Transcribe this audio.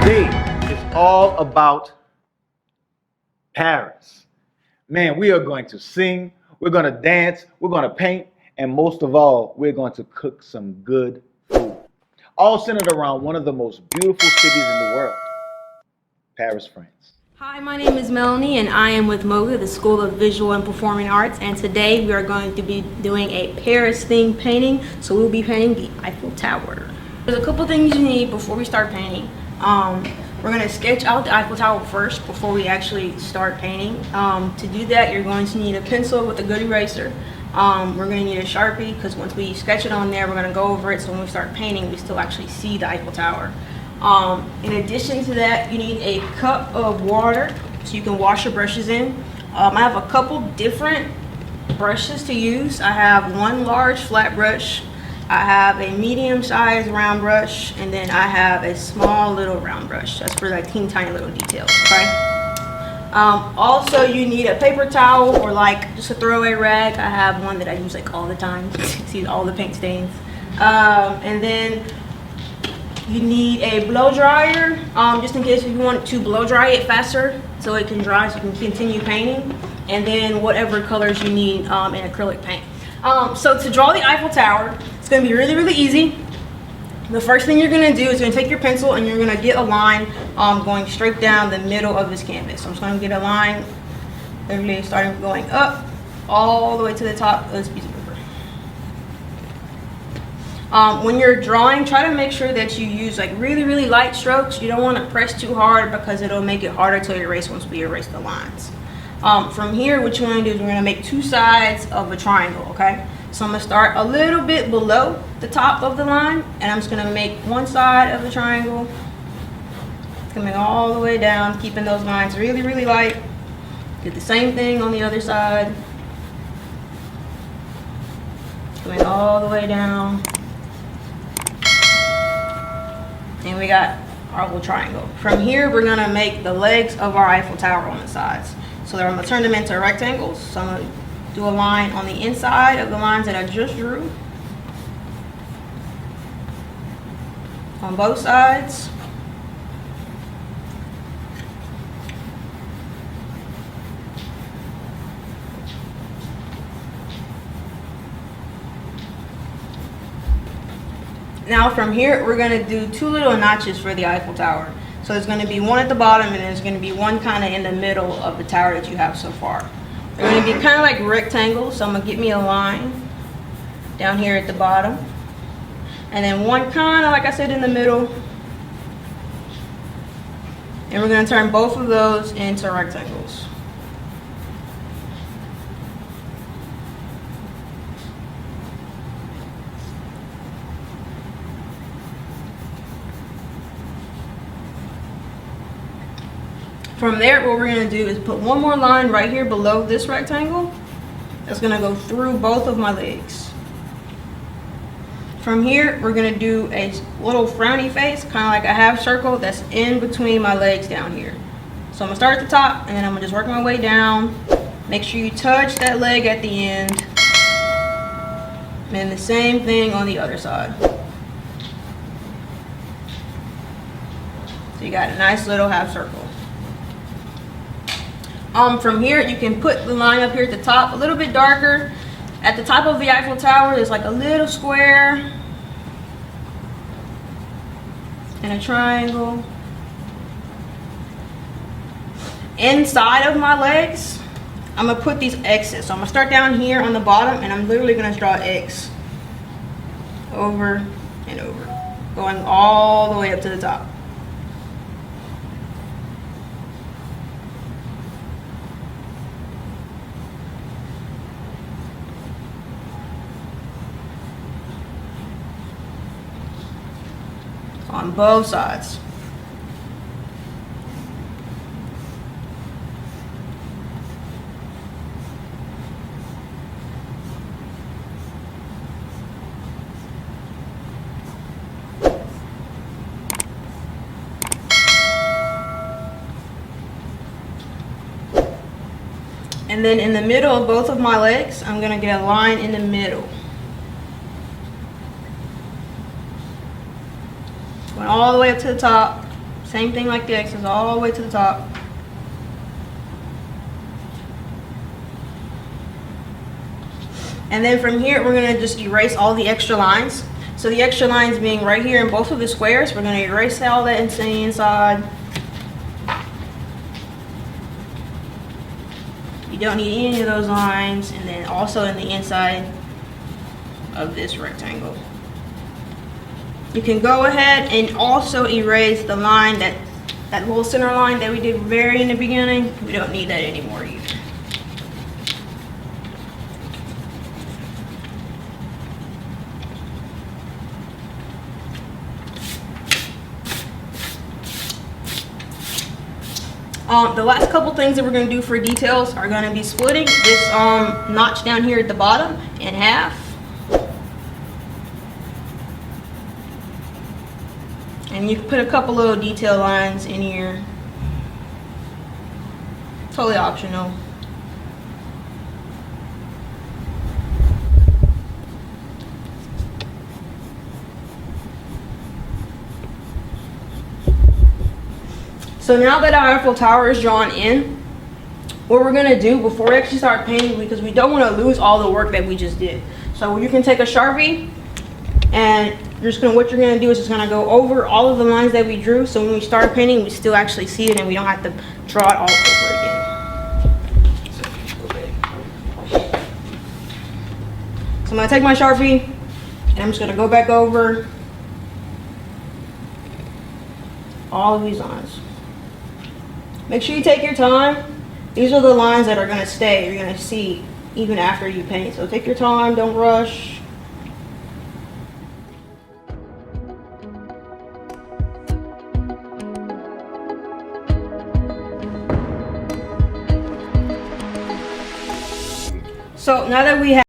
Today is all about Paris. Man, we are going to sing, we're going to dance, we're going to paint, and most of all, we're going to cook some good food. All centered around one of the most beautiful cities in the world, Paris, France. Hi, my name is Melanie and I am with MOOCAH, the School of Visual and Performing Arts, and today we are going to be doing a Paris-themed painting. So we'll be painting the Eiffel Tower. There's a couple things you need before we start painting. We're going to sketch out the Eiffel Tower first before we actually start painting. To do that, you're going to need a pencil with a good eraser. We're going to need a Sharpie because once we sketch it on there, we're going to go over it so when we start painting, we still actually see the Eiffel Tower. In addition to that, you need a cup of water so you can wash your brushes in. I have a couple different brushes to use. I have one large flat brush, I have a medium-sized round brush, and then I have a small little round brush. That's for like teeny tiny little details, okay? Also, you need a paper towel or like just a throwaway rag. I have one that I use like all the time. See all the paint stains. And then you need a blow dryer, just in case if you want to blow dry it faster so it can dry so you can continue painting. And then whatever colors you need in acrylic paint. So to draw the Eiffel Tower, it's going to be really, really easy. The first thing you're going to do is you're going to take your pencil and you're going to get a line going straight down the middle of this canvas. So I'm just going to get a line, literally starting going up all the way to the top of this piece of paper. When you're drawing, try to make sure that you use like really, really light strokes. You don't want to press too hard because it'll make it harder to erase once we erase the lines. From here, what you want to do is we're going to make two sides of a triangle, okay? So I'm going to start a little bit below the top of the line, and I'm just going to make one side of the triangle, coming all the way down, keeping those lines really, really light. Do the same thing on the other side, coming all the way down. And we got our little triangle. From here, we're going to make the legs of our Eiffel Tower on the sides. So I'm going to turn them into rectangles. So I'm going to do a line on the inside of the lines that I just drew on both sides. Now from here, we're going to do two little notches for the Eiffel Tower. So there's going to be one at the bottom and there's going to be one kind of in the middle of the tower that you have so far. They're going to be kind of like rectangles, so I'm going to get me a line down here at the bottom. And then one kind of, like I said, in the middle. And we're going to turn both of those into rectangles. From there, what we're going to do is put one more line right here below this rectangle. That's going to go through both of my legs. From here, we're going to do a little frowny face, kind of like a half circle that's in between my legs down here. So I'm going to start at the top, and then I'm going to just work my way down. Make sure you touch that leg at the end. And the same thing on the other side. So you got a nice little half circle. From here, you can put the line up here at the top, a little bit darker. At the top of the Eiffel Tower, there's like a little square and a triangle. Inside of my legs, I'm going to put these X's. So I'm going to start down here on the bottom, and I'm literally going to draw X over and over, going all the way up to the top. On both sides. And then in the middle of both of my legs, I'm going to get a line in the middle. Going all the way up to the top, Same thing like the X's, all the way to the top. And then from here, we're gonna just erase all the extra lines. So the extra lines being right here in both of the squares, we're gonna erase all that inside. You don't need any of those lines, and then also in the inside of this rectangle. You can go ahead and also erase the line, that little center line that we did very in the beginning. We don't need that anymore either. The last couple things that we're going to do for details are going to be splitting this notch down here at the bottom in half. And you can put a couple little detail lines in here. Totally optional. So now that our Eiffel Tower is drawn in, what we're gonna do before we actually start painting, because we don't wanna lose all the work that we just did. So you can take a Sharpie and what you're gonna do is just gonna go over all of the lines that we drew. So when we start painting, we still actually see it and we don't have to draw it all over again. So I'm gonna take my Sharpie and I'm just gonna go back over all of these lines. Make sure you take your time. These are the lines that are going to stay. You're going to see even after you paint. So take your time, don't rush. So now that we have